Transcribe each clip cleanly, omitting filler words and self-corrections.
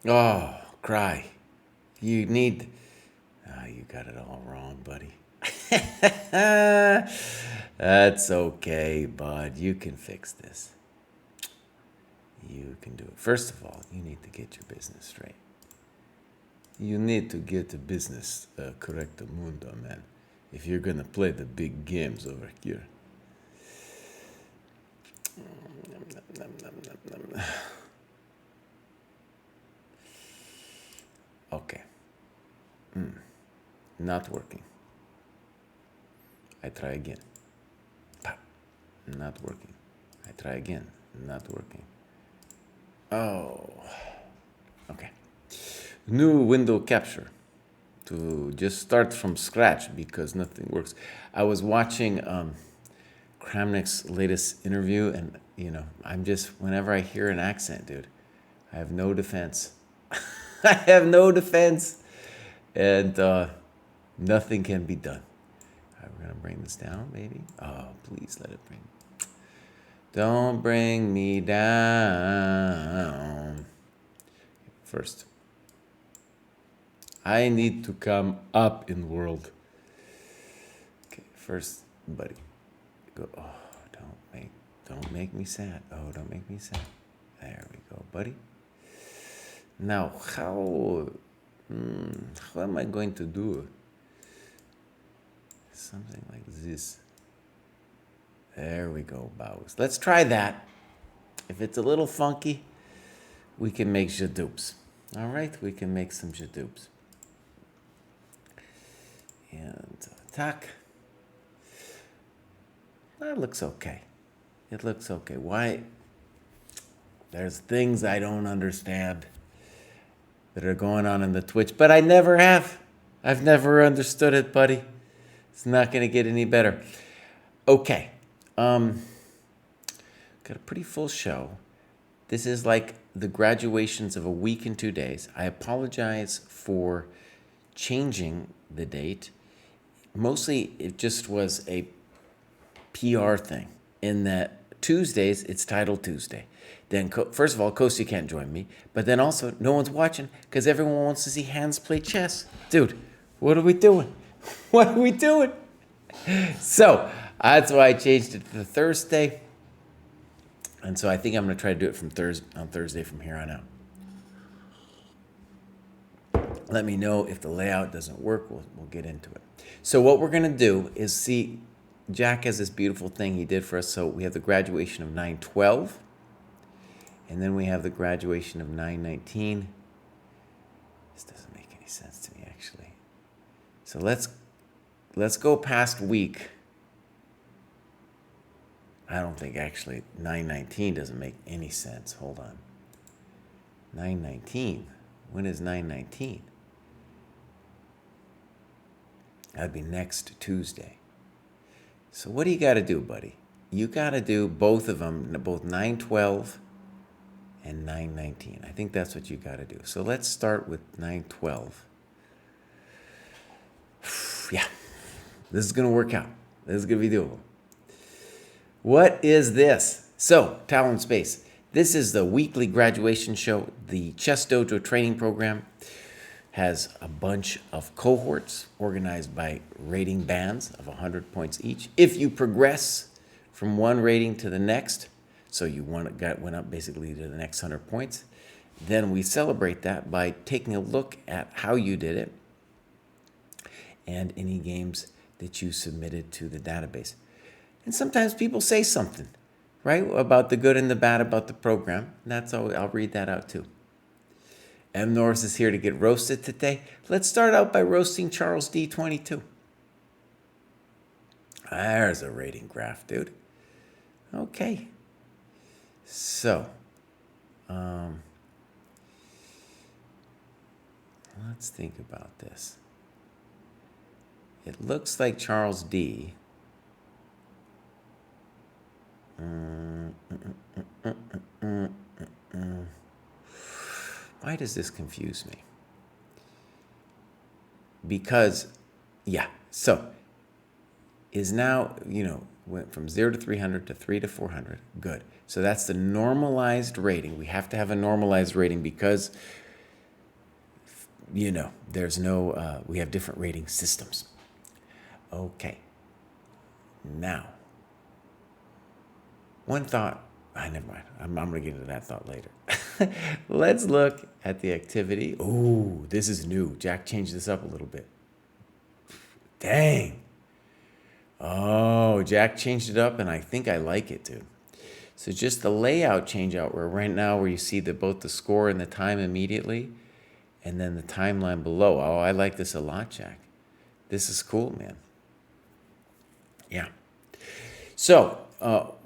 Oh, Kraai. You need. Ah, you got it all wrong, buddy. That's okay, bud. You can fix this. You can do it. First of all, you need to get your business straight. You need to get the business correcto mundo, man. If you're gonna play the big games over here. Okay. Not working. I try again. Pop. Not working. I try again. Not working. Oh. Okay. New window capture to just start from scratch because nothing works. I was watching Kramnik's latest interview, and I'm just whenever I hear an accent, dude, I have no defense. I have no defense, and nothing can be done. All right, we're gonna bring this down, baby. Oh, please let it bring. Don't bring me down. First, I need to come up in the world. Okay, first, buddy, go. Oh, don't make me sad. Oh, don't make me sad. There we go, buddy. Now, how am I going to do something like this? There we go, bows. Let's try that. If it's a little funky, we can make jadoops. All right, we can make some jadoops. And attack. That looks okay. It looks okay. Why? There's things I don't understand that are going on in the Twitch, but I never have. I've never understood it, buddy. It's not going to get any better. Okay. Got a pretty full show. This is like the graduations of a week and 2 days. I apologize for changing the date. Mostly it just was a PR thing in that Tuesdays, it's titled Tuesday. Then, first of all, Kostya can't join me. But then also, no one's watching because everyone wants to see Hans play chess. Dude, what are we doing? What are we doing? So, that's why I changed it to the Thursday. And so I think I'm going to try to do it from Thursday from here on out. Let me know if the layout doesn't work. We'll get into it. So what we're going to do is see, Jack has this beautiful thing he did for us. So we have the graduation of 9/12. And then we have the graduation of 9/19. This doesn't make any sense to me, actually. So let's go past week. I don't think actually 9/19 doesn't make any sense. Hold on. 9/19. When is 9/19? That'd be next Tuesday. So what do you got to do, buddy? You got to do both of them, both 9/12 and 9/19. I think that's what you got to do. So let's start with 9/12. Yeah, this is going to work out. This is going to be doable. What is this? So, Talon Space. This is the weekly graduation show. The Chess Dojo training program has a bunch of cohorts organized by rating bands of 100 points each. If you progress from one rating to the next, so you went up basically to the next 100 points, then we celebrate that by taking a look at how you did it and any games that you submitted to the database. And sometimes people say something, right, about the good and the bad about the program. And that's all. I'll read that out too. M. Norris is here to get roasted today. Let's start out by roasting Charles D22. There's a rating graph, dude. Okay. So, let's think about this. It looks like Charles D. Why does this confuse me? Because, yeah, so is now, went from 0 to 300 to 3 to 400. Good. So that's the normalized rating. We have to have a normalized rating because there's no, we have different rating systems. Okay. Now, one thought, never mind. I'm going to get into that thought later. Let's look at the activity. Oh, this is new. Jack changed this up a little bit. Dang. Oh, Jack changed it up, and I think I like it, dude. So just the layout change out where you see both the score and the time immediately, and then the timeline below. Oh, I like this a lot, Jack. This is cool, man. Yeah. So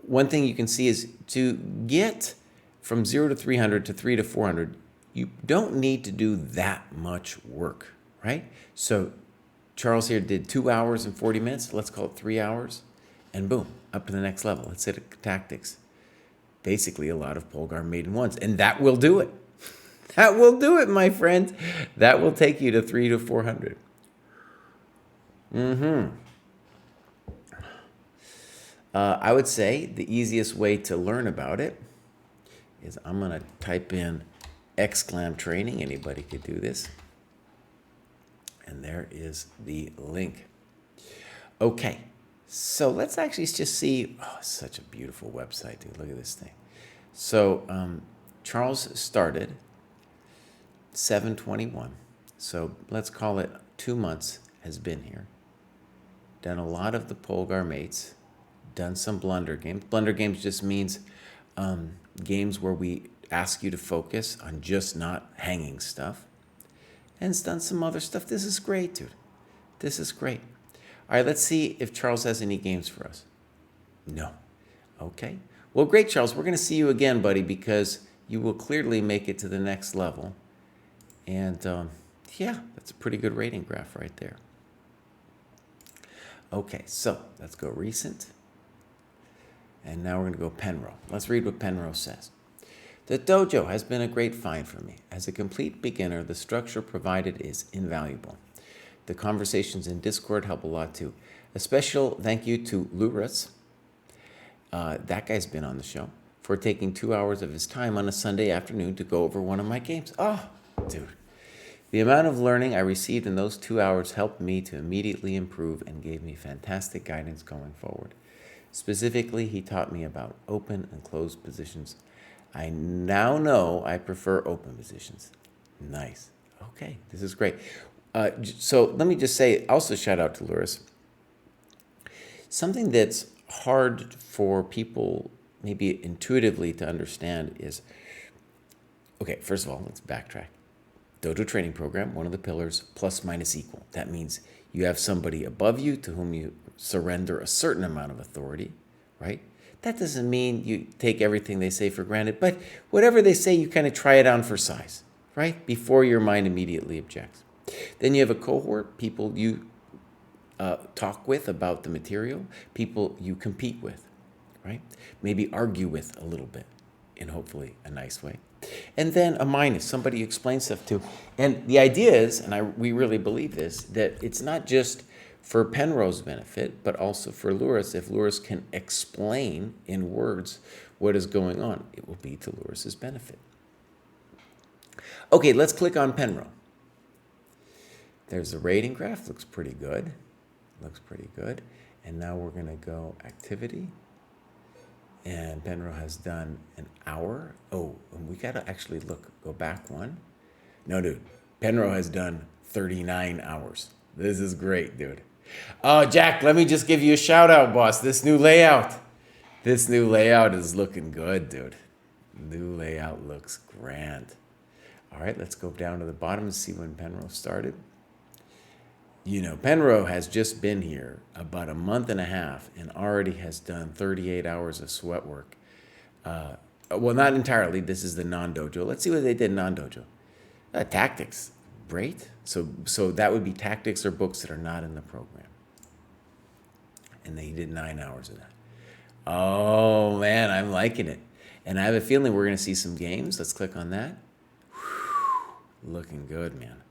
one thing you can see is to get from 0 to 300 to 3 to 400, you don't need to do that much work, right? So Charles here did 2 hours and 40 minutes. Let's call it 3 hours. And boom, up to the next level. Let's hit tactics. Basically, a lot of Polgar maiden ones. And that will do it. That will do it, my friend. That will take you to 3 to 400. I would say the easiest way to learn about it is I'm going to type in exclam training. Anybody could do this. And there is the link. Okay, so let's actually just see. Oh, such a beautiful website, dude. Look at this thing. So Charles started 7/21. So let's call it 2 months has been here. Done a lot of the Polgar mates. Done some blunder games. Blunder games just means games where we ask you to focus on just not hanging stuff. And it's done some other stuff. This is great, dude. This is great. All right, let's see if Charles has any games for us. No. Okay. Well, great, Charles. We're going to see you again, buddy, because you will clearly make it to the next level. And, yeah, that's a pretty good rating graph right there. Okay, so let's go recent. And now we're going to go Penrose. Let's read what Penrose says. The dojo has been a great find for me. As a complete beginner, the structure provided is invaluable. The conversations in Discord help a lot too. A special thank you to Lurus, that guy's been on the show, for taking 2 hours of his time on a Sunday afternoon to go over one of my games. Oh, dude. The amount of learning I received in those 2 hours helped me to immediately improve and gave me fantastic guidance going forward. Specifically, he taught me about open and closed positions. I now know I prefer open positions. Nice. Okay, this is great. So let me just say, also shout out to Luris. Something that's hard for people maybe intuitively to understand is, okay, first of all, let's backtrack. Dojo training program, one of the pillars, plus minus equal. That means you have somebody above you to whom you surrender a certain amount of authority, right? That doesn't mean you take everything they say for granted, but whatever they say, you kind of try it on for size, right? Before your mind immediately objects. Then you have a cohort, people you talk with about the material, people you compete with, right? Maybe argue with a little bit in hopefully a nice way. And then a minus, somebody you explain stuff to. And the idea is, and we really believe this, that it's not just for Penrose's benefit, but also for Luris. If Luris can explain in words what is going on, it will be to Luris's benefit. Okay, let's click on Penrose. There's the rating graph, looks pretty good. Looks pretty good. And now we're going to go activity. And Penrose has done an hour. Oh, and we got to actually go back one. No, dude. Penrose has done 39 hours. This is great, dude. Oh, Jack, let me just give you a shout out, boss. This new layout is looking good, dude. New layout looks grand. All right, let's go down to the bottom and see when Penrose started. You know, Penrose has just been here about a month and a half and already has done 38 hours of sweat work. Well, not entirely. This is the non-dojo. Let's see what they did non-dojo. Tactics. Great. So that would be tactics or books that are not in the program. And he did 9 hours of that. Oh, man, I'm liking it. And I have a feeling we're going to see some games. Let's click on that. Whew, looking good, man.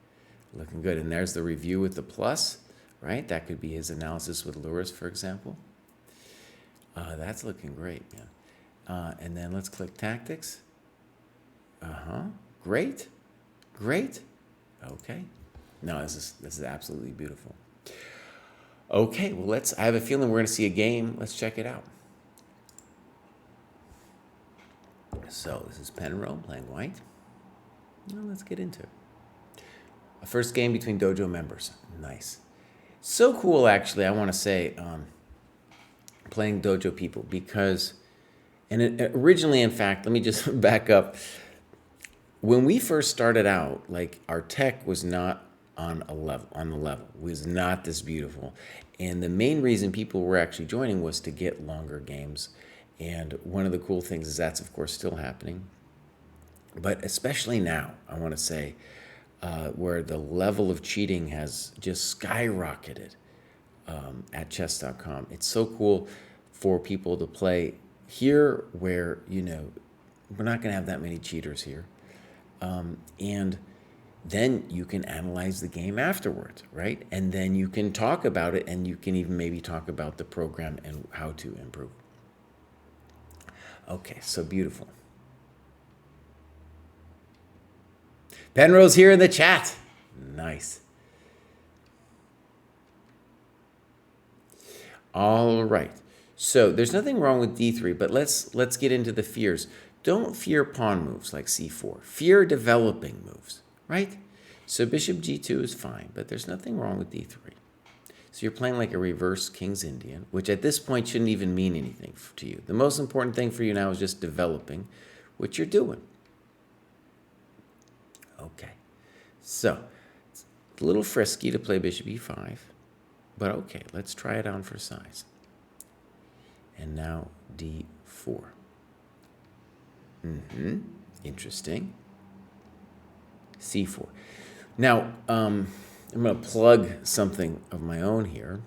Looking good. And there's the review with the plus, right? That could be his analysis with Luris, for example. That's looking great, man. And then let's click tactics. Great. Great. Okay. No, this is absolutely beautiful. Okay, well I have a feeling we're gonna see a game. Let's check it out. So this is Penrose playing white. Well, let's get into it. A first game between dojo members. Nice. So cool, actually, I want to say, playing dojo people because, originally, in fact, let me just back up. When we first started out, like our tech was not on the level. It was not this beautiful. And the main reason people were actually joining was to get longer games. And one of the cool things is that's, of course, still happening. But especially now, I want to say, where the level of cheating has just skyrocketed at chess.com. It's so cool for people to play here where, we're not going to have that many cheaters here. And then you can analyze the game afterwards, right? And then you can talk about it, and you can even maybe talk about the program and how to improve. Okay, so beautiful. Penrose here in the chat. Nice. All right. So there's nothing wrong with d3, but let's get into the fears. Don't fear pawn moves like c4. Fear developing moves, right? So bishop g2 is fine, but there's nothing wrong with d3. So you're playing like a reverse King's Indian, which at this point shouldn't even mean anything to you. The most important thing for you now is just developing what you're doing. Okay. So it's a little frisky to play bishop e5, but okay, let's try it on for size. And now d4. Interesting. c4. Now, I'm going to plug something of my own here.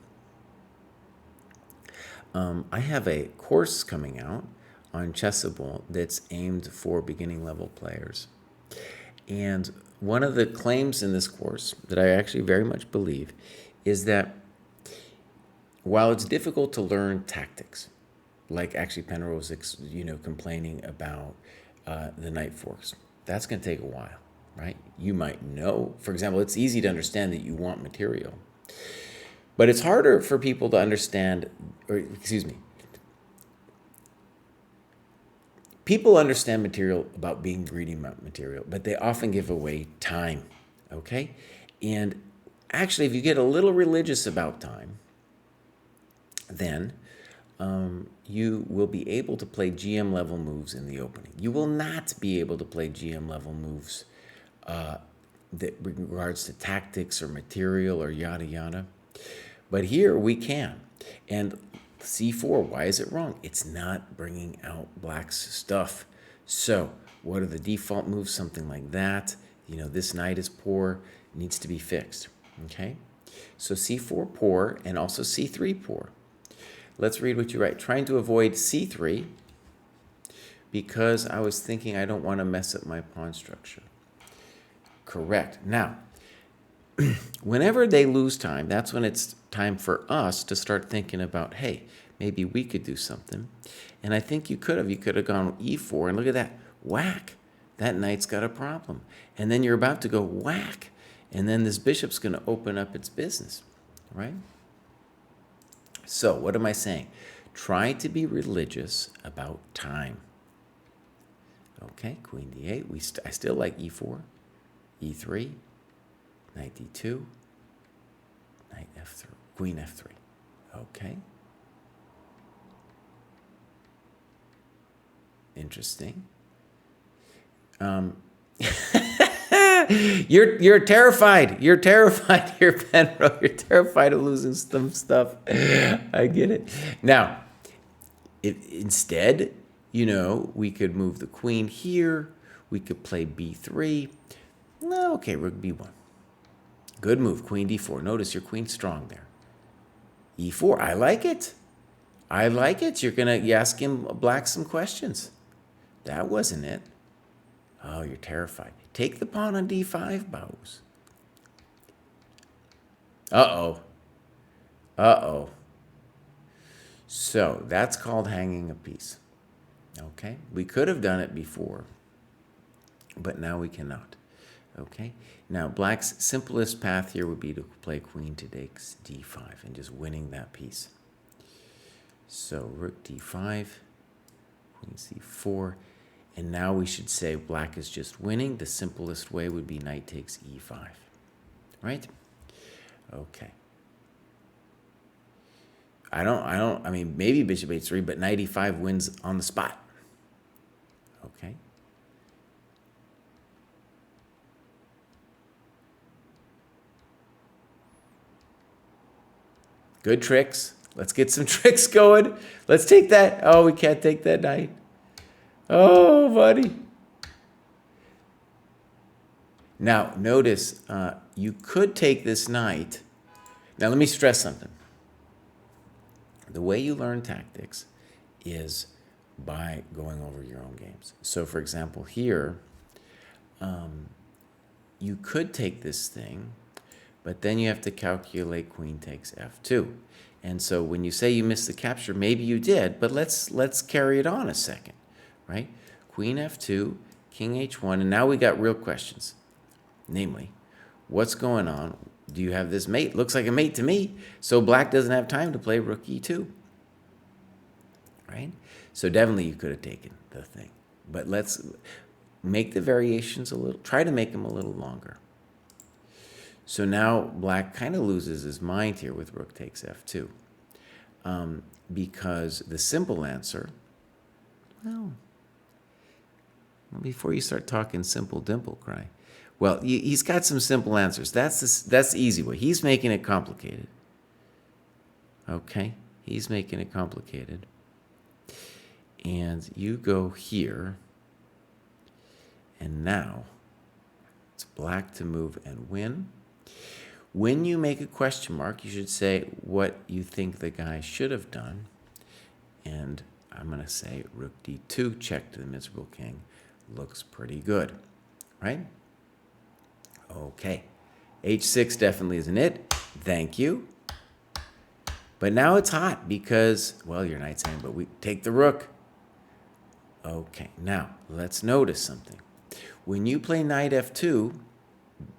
I have a course coming out on Chessable that's aimed for beginning level players. And one of the claims in this course that I actually very much believe is that while it's difficult to learn tactics, like actually Penrose, complaining about the knight forks, that's going to take a while, right? You might know, for example, it's easy to understand that you want material, but it's harder for people to understand, people understand material about being greedy about material, but they often give away time, okay? And actually, if you get a little religious about time, then you will be able to play GM level moves in the opening. You will not be able to play GM level moves that regards to tactics or material or yada yada. But here we can. And c4, why is it wrong? It's not bringing out black's stuff. So what are the default moves? Something like that. This knight is poor, needs to be fixed. Okay? So c4 poor and also c3 poor. Let's read what you write. Trying to avoid c3 because I was thinking I don't want to mess up my pawn structure. Correct. Now, whenever they lose time, that's when it's time for us to start thinking about, hey, maybe we could do something. And I think you could have. You could have gone e4, and look at that. Whack. That knight's got a problem. And then you're about to go whack. And then this bishop's going to open up its business, right? So what am I saying? Try to be religious about time. Okay, queen d8. I still like e4, e3, knight d2, knight f3, queen f3. Okay. Interesting. You're terrified. You're terrified here, Penrose. You're terrified of losing some stuff. I get it. Now, instead, we could move the queen here. We could play b3. No, okay, rook b1. Good move, queen d4. Notice your queen's strong there. e4. I like it. I like it. You ask him black some questions. That wasn't it. Oh, you're terrified. Take the pawn on d5, Bows. Uh-oh. Uh-oh. So that's called hanging a piece. Okay? We could have done it before, but now we cannot. Okay, now black's simplest path here would be to play queen takes d5 and just winning that piece. So rook d5, queen c4, and now we should say black is just winning. The simplest way would be knight takes e5, right? Okay. I mean, maybe bishop h3, but knight e5 wins on the spot. Okay. Good tricks. Let's get some tricks going. Let's take that. Oh, we can't take that knight. Oh, buddy. Now, notice you could take this knight. Now, let me stress something. The way you learn tactics is by going over your own games. So, for example, here, you could take this thing, but then you have to calculate queen takes f2. And so when you say you missed the capture, maybe you did, but let's carry it on a second, right? Queen f2, king h1, and now we got real questions. Namely, what's going on? Do you have this mate? Looks like a mate to me. So black doesn't have time to play rook e2, right? So definitely you could have taken the thing. But let's make the variations a little, try to make them a little longer. So now black kind of loses his mind here with rook takes f2. Because the simple answer, well, before you start talking simple dimple, Kraai. Well, he's got some simple answers. That's the easy way. He's making it complicated. Okay? He's making it complicated. And you go here. And now it's black to move and win. When you make a question mark, you should say what you think the guy should have done. And I'm going to say rook d2, check to the miserable king. Looks pretty good, right? Okay. h6 definitely isn't it. Thank you. But now it's hot because, well, your knight's in, but we take the rook. Okay, now let's notice something. When you play knight f2,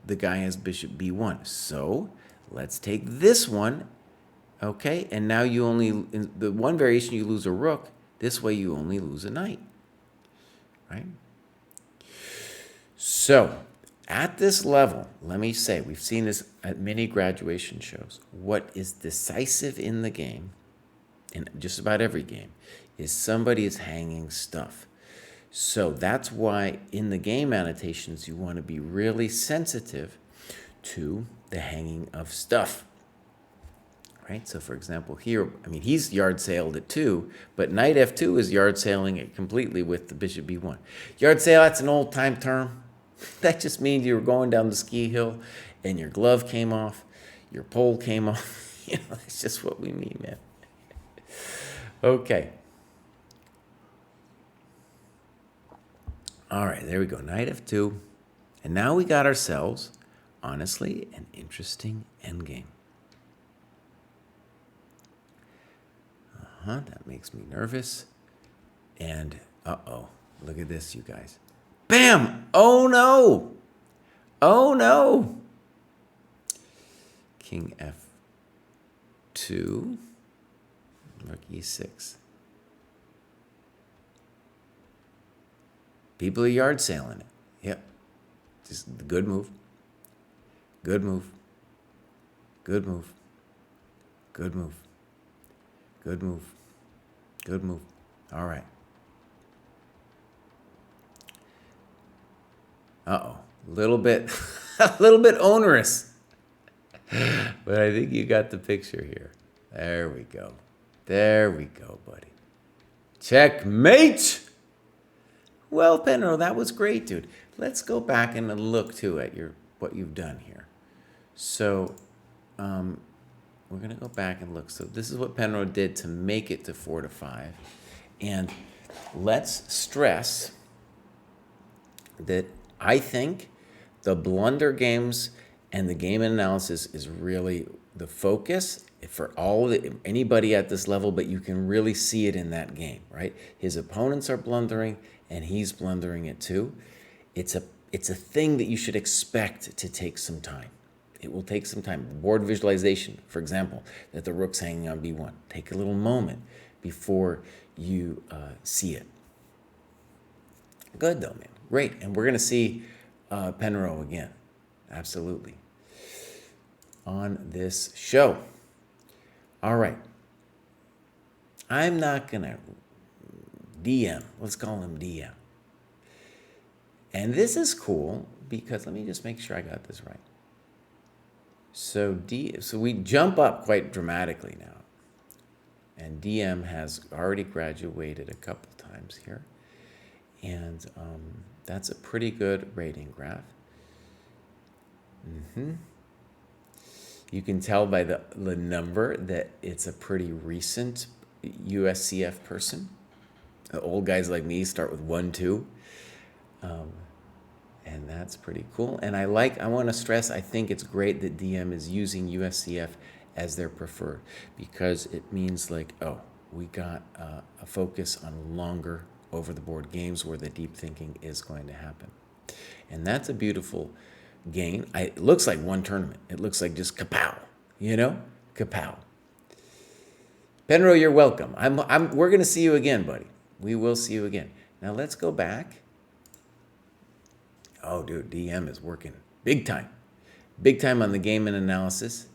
the guy has bishop b1. So let's take this one, okay? And now you only, in the one variation you lose a rook. This way you only lose a knight, right? So at this level, let me say, we've seen this at many graduation shows. What is decisive in the game, in just about every game, is somebody is hanging stuff. So that's why in the game annotations, you want to be really sensitive to the hanging of stuff, right? So for example, here, I mean, he's yard sailed it too, but knight f2 is yard sailing it completely with the bishop b1. Yard sail, that's an old time term. That just means you were going down the ski hill and your glove came off, your pole came off. You know, that's just what we mean, man. Okay. All right, there we go. Knight f2. And now we got ourselves, honestly, an interesting endgame. That makes me nervous. And, uh-oh, look at this, you guys. Bam! Oh, no! Oh, no! King f2, rook e6. People are yard sailing it. Yep. Just a good move. Good move. Good move. Good move. Good move. Good move. All right. Uh-oh. A little bit onerous. But I think you got the picture here. There we go. There we go, buddy. Checkmate! Well, Penro, that was great, dude. Let's go back and look, too, at what you've done here. So, we're going to go back and look. So this is what Penro did to make it to 4-5. And let's stress that I think the blunder games and the game analysis is really the focus for anybody at this level, but you can really see it in that game, right? His opponents are blundering, and he's blundering it too. It's a it's a thing that you should expect to take some time. It will take some time. Board visualization, for example, that the rook's hanging on b1. Take a little moment before you see it. Good though, man. Great. And we're going to see Penrose again. Absolutely. On this show. All right. I'm not going to DM. Let's call him DM. And this is cool because let me just make sure I got this right. So we jump up quite dramatically now. And DM has already graduated a couple times here. And that's a pretty good rating graph. You can tell by the number that it's a pretty recent USCF person. Old guys like me start with 1, 2. And that's pretty cool. And I want to stress, I think it's great that DM is using USCF as their preferred, because it means like, oh, we got a focus on longer over the board games where the deep thinking is going to happen. And that's a beautiful gain. It looks like one tournament. It looks like just kapow, kapow. Penrose, you're welcome. We're going to see you again, buddy. We will see you again. Now let's go back. Oh, dude, DM is working big time. Big time on the game and analysis.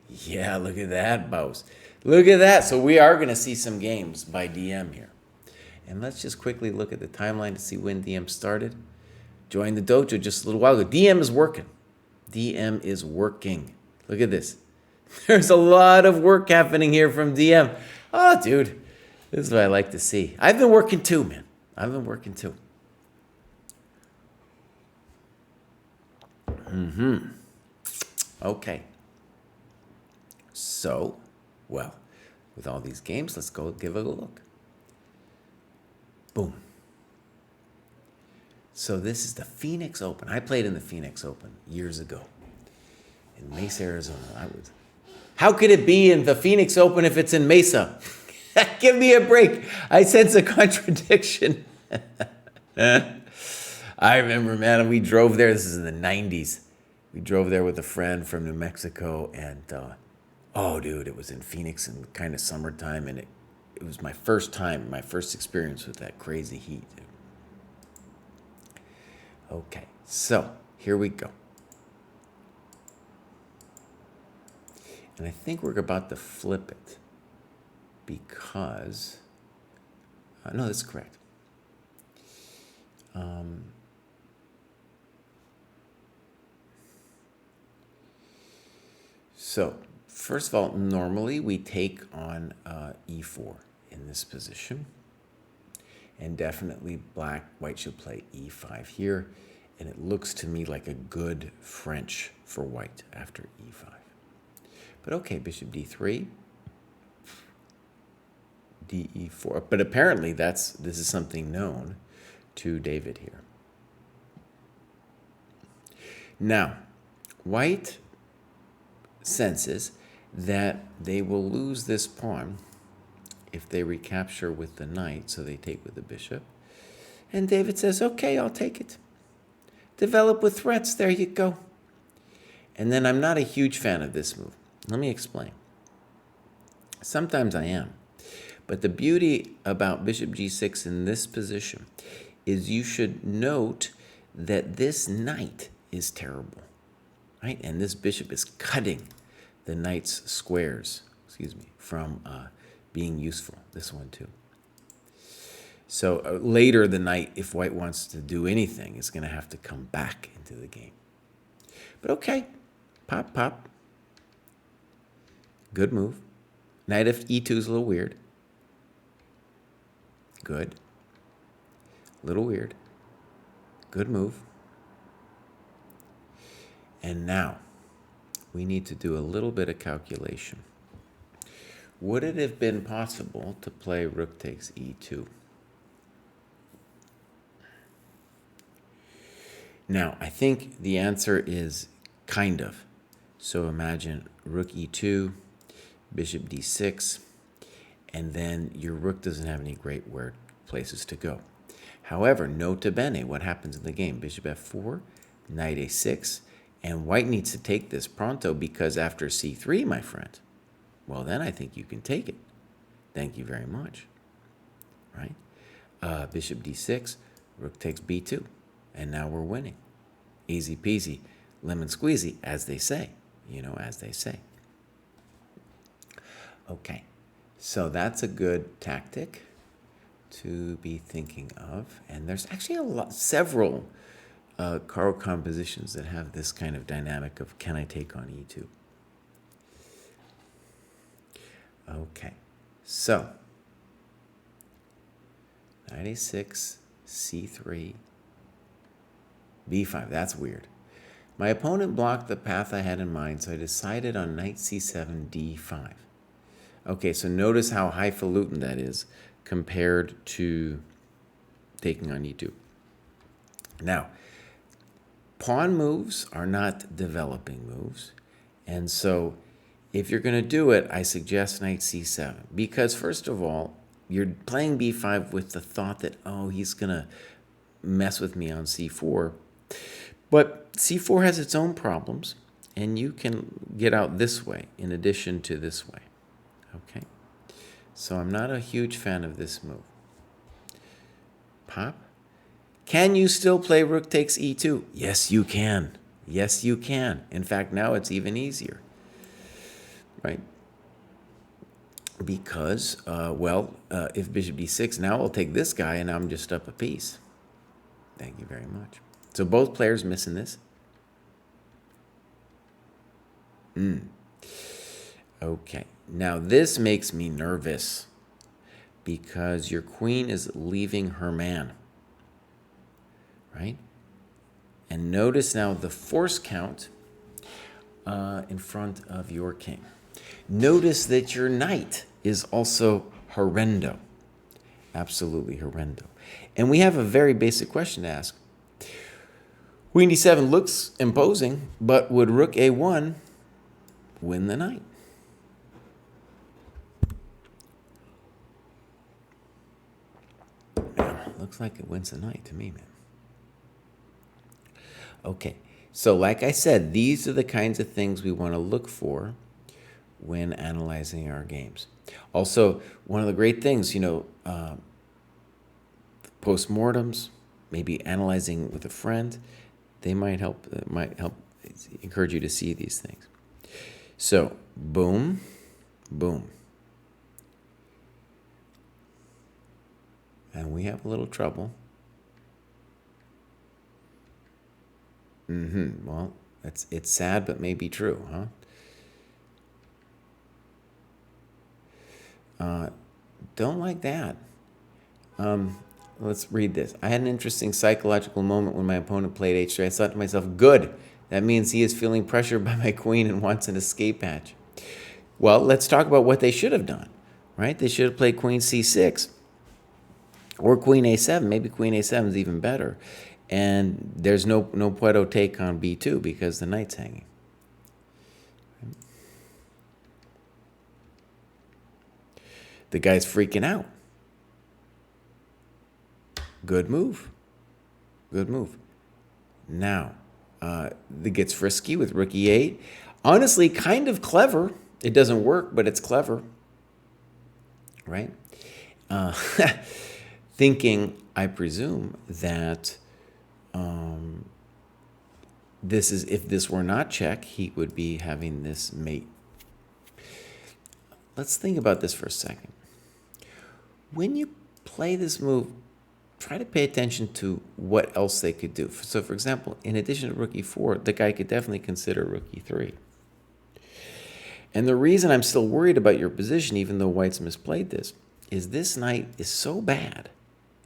Yeah, look at that, boss. Look at that. So we are going to see some games by DM here. And let's just quickly look at the timeline to see when DM started. Joined the dojo just a little while ago. DM is working. DM is working. Look at this. There's a lot of work happening here from DM. Oh, dude, this is what I like to see. I've been working too, man. I've been working too. Okay. So, well, with all these games, let's go give it a look. Boom. So this is the Phoenix Open. I played in the Phoenix Open years ago in Mesa, Arizona. How could it be in the Phoenix Open if it's in Mesa? Give me a break. I sense a contradiction. I remember, man, we drove there. This is in the 90s. We drove there with a friend from New Mexico, and oh, dude, it was in Phoenix in kind of summertime, and it was my first experience with that crazy heat. Okay, so here we go. And I think we're about to flip it because, no, that's correct. So, first of all, normally we take on e4 in this position. And definitely white should play e5 here. And it looks to me like a good French for white after e5. But okay, bishop d3, de4. But apparently this is something known to David here. Now, white senses that they will lose this pawn if they recapture with the knight, so they take with the bishop. And David says, okay, I'll take it. Develop with threats, there you go. And then I'm not a huge fan of this move. Let me explain. Sometimes I am. But the beauty about bishop g6 in this position is you should note that this knight is terrible, right? And this bishop is cutting the knight's squares, from being useful. This one too. So later the knight, if white wants to do anything, is going to have to come back into the game. But okay, pop, pop. Good move. Knight e2 is a little weird. Good. A little weird. Good move. And now we need to do a little bit of calculation. Would it have been possible to play rook takes e2? Now, I think the answer is kind of. So imagine rook e2, bishop d6, and then your rook doesn't have any great places to go. However, nota bene, what happens in the game? Bishop f4, knight a6, and white needs to take this pronto because after c3, my friend, well, then I think you can take it. Thank you very much, right? Bishop d6, rook takes b2, and now we're winning. Easy peasy, lemon squeezy, as they say, as they say. Okay, so that's a good tactic to be thinking of. And there's actually several card compositions that have this kind of dynamic of can I take on e2? Okay, so knight a6, c3, b5. That's weird. My opponent blocked the path I had in mind, so I decided on knight c7, d5. Okay, so notice how highfalutin that is compared to taking on e2. Now, pawn moves are not developing moves, and so if you're going to do it, I suggest knight c7, because first of all, you're playing b5 with the thought that, oh, he's going to mess with me on c4, but c4 has its own problems, and you can get out this way in addition to this way. Okay, so I'm not a huge fan of this move. Pop. Can you still play rook takes e2? Yes, you can. Yes, you can. In fact, now it's even easier, right? Because, if bishop d6, now I'll take this guy and I'm just up a piece. Thank you very much. So both players missing this. Okay. Now this makes me nervous because your queen is leaving her man, right? And notice now the force count in front of your king. Notice that your knight is also horrendo, absolutely horrendo. And we have a very basic question to ask. Queen d7 looks imposing, but would rook a1 win the knight? Looks like it wins the night to me, man. Okay, so like I said, these are the kinds of things we want to look for when analyzing our games. Also, one of the great things, postmortems, maybe analyzing with a friend, they might help encourage you to see these things. So, boom, boom. And we have a little trouble. Well, it's sad, but maybe true, huh? Don't like that. Let's read this. I had an interesting psychological moment when my opponent played h3. I thought to myself, good. That means he is feeling pressured by my queen and wants an escape hatch. Well, let's talk about what they should have done, right? They should have played queen c6 or queen a7. Maybe queen a7 is even better. And there's no Puedo take on b2 because the knight's hanging. The guy's freaking out. Good move. Good move. Now, it gets frisky with rook e8. Honestly, kind of clever. It doesn't work, but it's clever. Right? Thinking, I presume, that if this were not check, he would be having this mate. Let's think about this for a second. When you play this move, try to pay attention to what else they could do. So, for example, in addition to rook e4, the guy could definitely consider rook e3. And the reason I'm still worried about your position, even though white's misplayed this knight is so bad.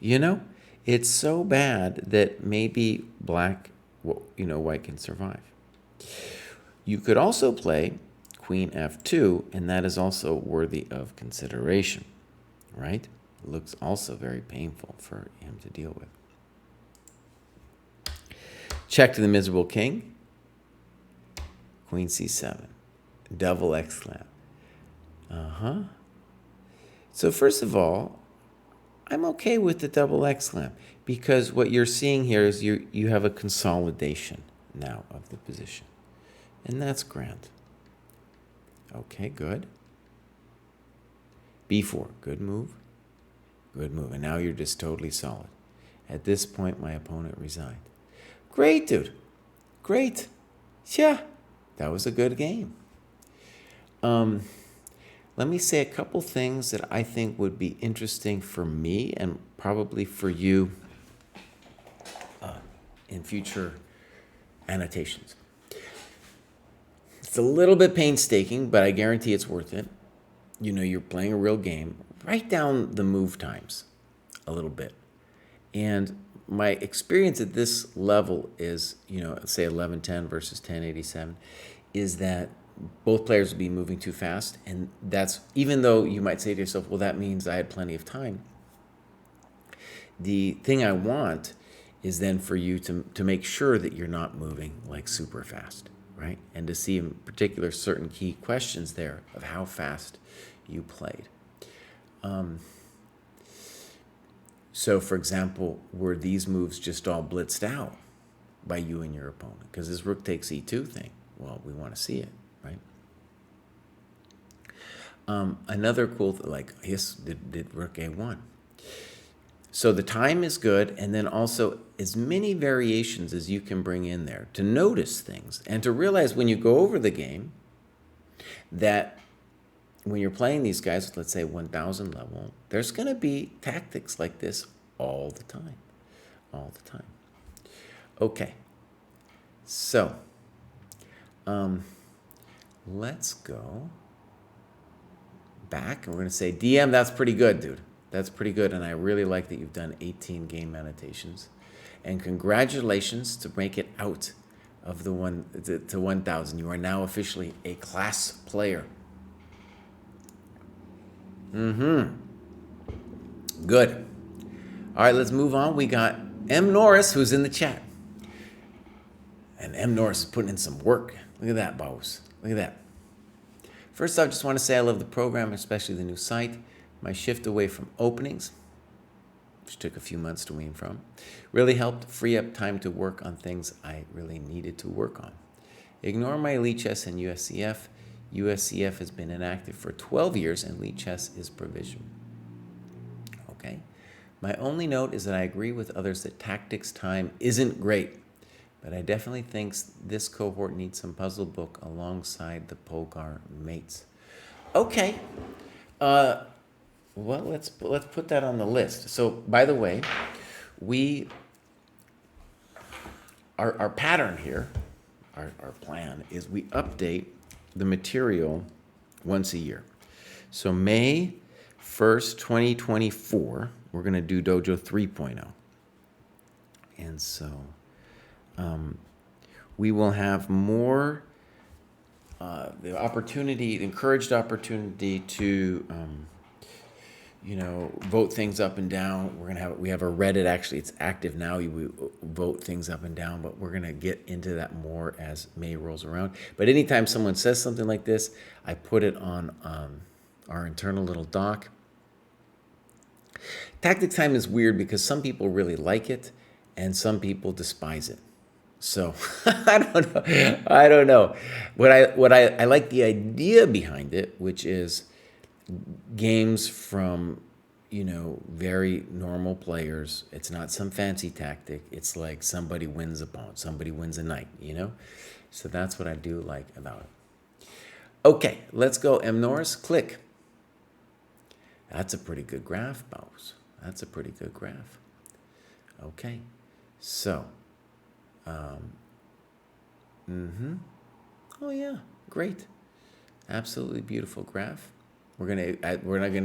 It's so bad that maybe white can survive. You could also play queen f2, and that is also worthy of consideration, right? It looks also very painful for him to deal with. Check to the miserable king. Queen c7. Double exclam. So first of all, I'm okay with the double exclam because what you're seeing here is you have a consolidation now of the position. And that's grand. Okay, good. B4, good move. Good move. And now you're just totally solid. At this point, my opponent resigned. Great, dude. Great. Yeah, that was a good game. Let me say a couple things that I think would be interesting for me and probably for you in future annotations. It's a little bit painstaking, but I guarantee it's worth it. You know, you're playing a real game. Write down the move times a little bit. And my experience at this level is, you know, say 1110 versus 1087, is that both players will be moving too fast. And that's, even though you might say to yourself, well, that means I had plenty of time. The thing I want is then for you to make sure that you're not moving like super fast, right? And to see in particular certain key questions there of how fast you played. So, for example, were these moves just all blitzed out by you and your opponent? Because this rook takes e2 thing, well, we want to see it, right? Another cool thing, like, yes, did rook a1. So the time is good, and then also as many variations as you can bring in there to notice things and to realize when you go over the game that when you're playing these guys, let's say 1000 level, there's going to be tactics like this all the time. All the time. Okay. So, let's go back and we're going to say, DM, that's pretty good, dude. That's pretty good, and I really like that you've done 18 game annotations. And congratulations to make it out of the to 1,000. You are now officially a class player. Good. All right, let's move on. We got M. Norris, who's in the chat. And M. Norris is putting in some work. Look at that, boss. Look at that. First off, I just want to say I love the program, especially the new site. My shift away from openings, which took a few months to wean from, really helped free up time to work on things I really needed to work on. Ignore my Elite Chess and USCF. USCF has been inactive for 12 years and Elite Chess is provisional. Okay. My only note is that I agree with others that tactics time isn't great, but I definitely think this cohort needs some puzzle book alongside the Polgar mates. Okay. Well, let's put that on the list. So, by the way, our pattern here, our plan is we update the material once a year. So May 1st, 2024, we're going to do Dojo 3.0. And so we will have more the encouraged opportunity to vote things up and down. We have a Reddit, actually, it's active now. We vote things up and down, but we're gonna get into that more as May rolls around. But anytime someone says something like this, I put it on our internal little doc. Tactic time is weird because some people really like it and some people despise it. So I don't know. What I like the idea behind it, which is games from, very normal players. It's not some fancy tactic. It's like somebody wins a pawn, somebody wins a knight, So that's what I do like about it. Okay, let's go. M. Norris, click. That's a pretty good graph, Bows. That's a pretty good graph. Okay, so, oh yeah, great. Absolutely beautiful graph. We're gonna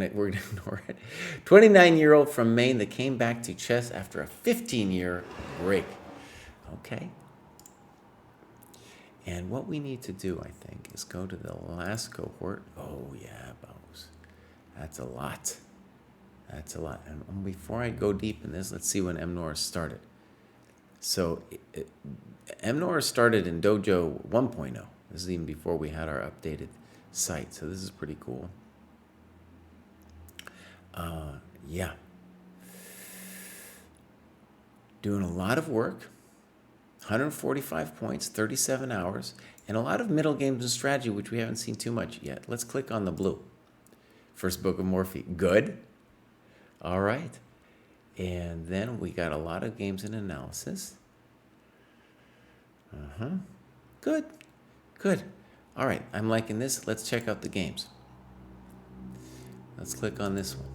ignore it. 29-year-old from Maine that came back to chess after a 15-year break. Okay. And what we need to do, I think, is go to the last cohort. Oh yeah, Bows. That's a lot. That's a lot. And before I go deep in this, let's see when M. Norris started. So M. Norris started in Dojo 1.0. This is even before we had our updated site. So this is pretty cool. Yeah. doing a lot of work, 145 points, 37 hours, and a lot of middle games and strategy, which we haven't seen too much yet. Let's click on the blue. First book of Morphe. Good. All right. And then we got a lot of games in analysis. Good. Good. All right. I'm liking this. Let's check out the games. Let's click on this one.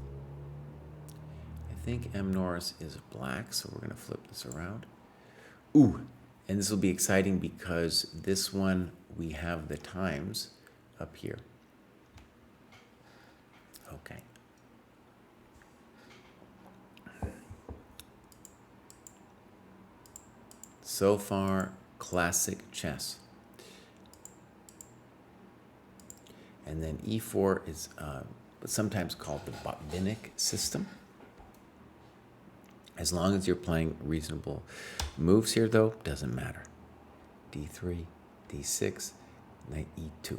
I think M. Norris is black, so we're going to flip this around. Ooh, and this will be exciting because this one, we have the times up here. Okay. So far, classic chess. And then E4 is sometimes called the Botvinnik system. As long as you're playing reasonable moves here, though, doesn't matter. D3, D6, Knight E2.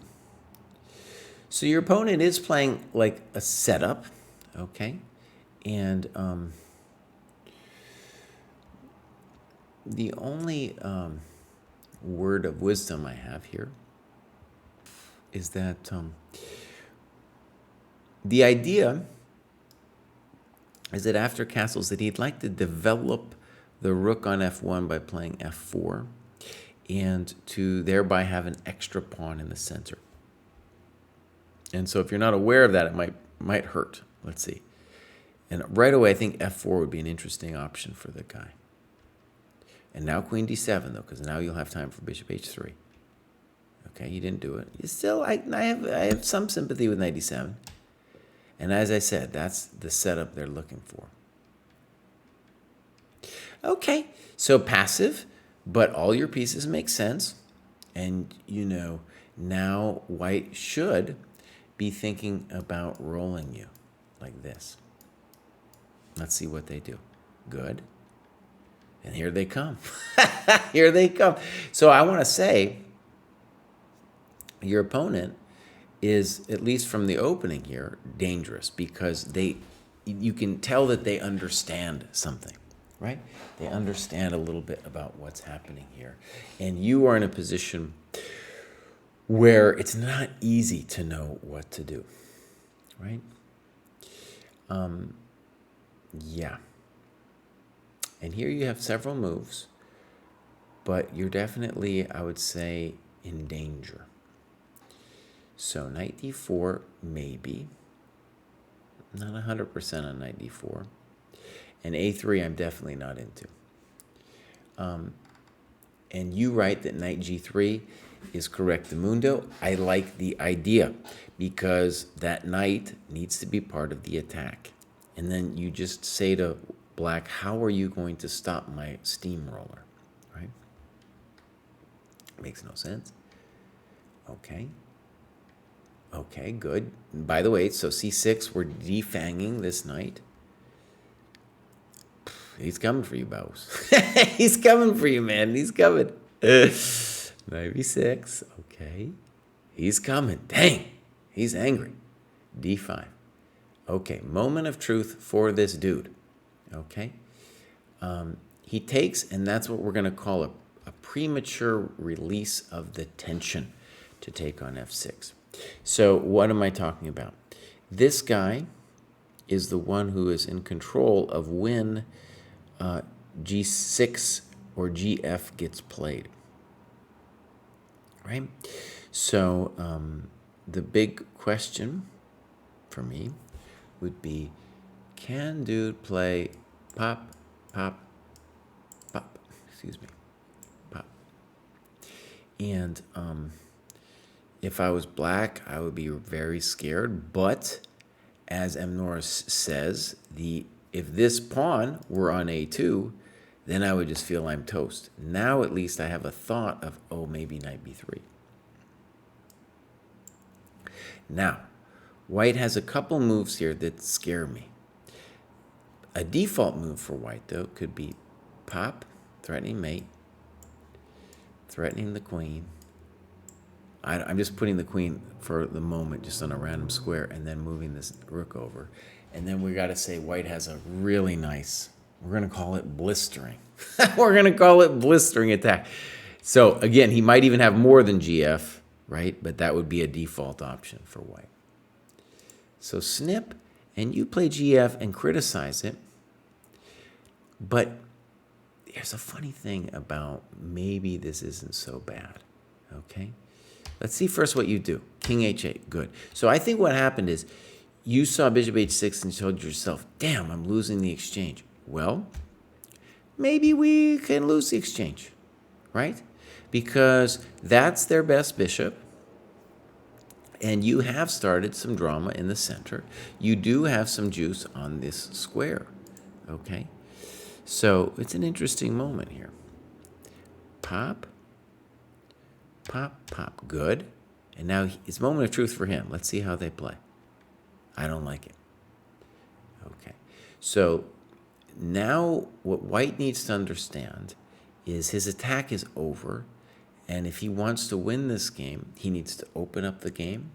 So your opponent is playing like a setup, okay? And the only word of wisdom I have here is that the idea is that after castles that he'd like to develop the rook on f1 by playing f4 and to thereby have an extra pawn in the center. And so if you're not aware of that, it might hurt. Let's see. And right away, I think f4 would be an interesting option for the guy. And now queen d7, though, because now you'll have time for bishop h3. Okay, you didn't do it. You still, I have some sympathy with knight d7. And as I said, that's the setup they're looking for. Okay, so passive, but all your pieces make sense. And, you know, now white should be thinking about rolling you like this. Let's see what they do. Good. And here they come. Here they come. So I want to say your opponent is, at least from the opening here, dangerous because you can tell that they understand something, right? They understand a little bit about what's happening here. And you are in a position where it's not easy to know what to do, right? Yeah. And here you have several moves, but you're definitely, I would say, in danger. So knight d4, maybe. Not 100% on knight d4. And a3, I'm definitely not into. And you write that knight g3 is correctamundo. I like the idea because that knight needs to be part of the attack. And then you just say to black, how are you going to stop my steamroller, right? Makes no sense. Okay. Okay, good. By the way, so c6, we're defanging this knight. He's coming for you, Bows. He's coming for you, man. He's coming. Knight b6. Okay. He's coming. Dang. He's angry. d5. Okay, moment of truth for this dude. Okay. He takes, and that's what we're going to call a premature release of the tension to take on f6. So what am I talking about? This guy is the one who is in control of when g6 or gf gets played, right? So the big question for me would be, can dude play pop, pop, pop, excuse me, pop? And if I was black, I would be very scared. But as M. Norris says, if this pawn were on a2, then I would just feel I'm toast. Now at least I have a thought of, oh, maybe knight b3. Now, white has a couple moves here that scare me. A default move for white, though, could be pop, threatening mate, threatening the queen. I'm just putting the queen for the moment just on a random square and then moving this rook over. And then we got to say white has a really nice We're going to call it blistering. We're going to call it blistering attack. So again, he might even have more than GF, right? But that would be a default option for white. So snip, and you play GF and criticize it. But there's a funny thing about maybe this isn't so bad, okay? Let's see first what you do. King H8, good. So I think what happened is you saw bishop H6 and you told yourself, damn, I'm losing the exchange. Well, maybe we can lose the exchange, right? Because that's their best bishop, and you have started some drama in the center. You do have some juice on this square, okay? So it's an interesting moment here. Pop, pop, pop, good. And now it's moment of truth for him. Let's see how they play. I don't like it. Okay, so now what white needs to understand is his attack is over, and if he wants to win this game, he needs to open up the game,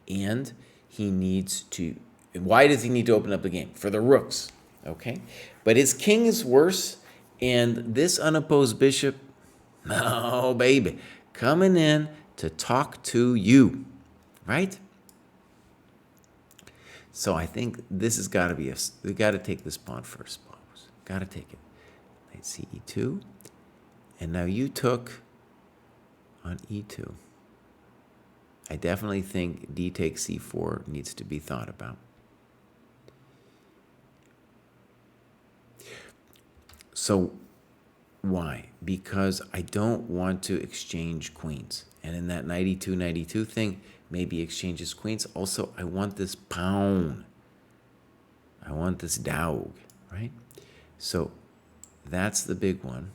and he needs to, why does he need to open up the game? For the rooks, okay? But his king is worse, and this unopposed bishop, oh baby, coming in to talk to you, right? So I think this has got to be we got to take this pawn first, Bobbs. Got to take it. Knight C E2, and now you took on E2. I definitely think D takes C4 needs to be thought about. So why? Because I don't want to exchange queens. And in that knight E2 thing, maybe exchanges queens. Also, I want this pawn. I want this dog, right? So that's the big one.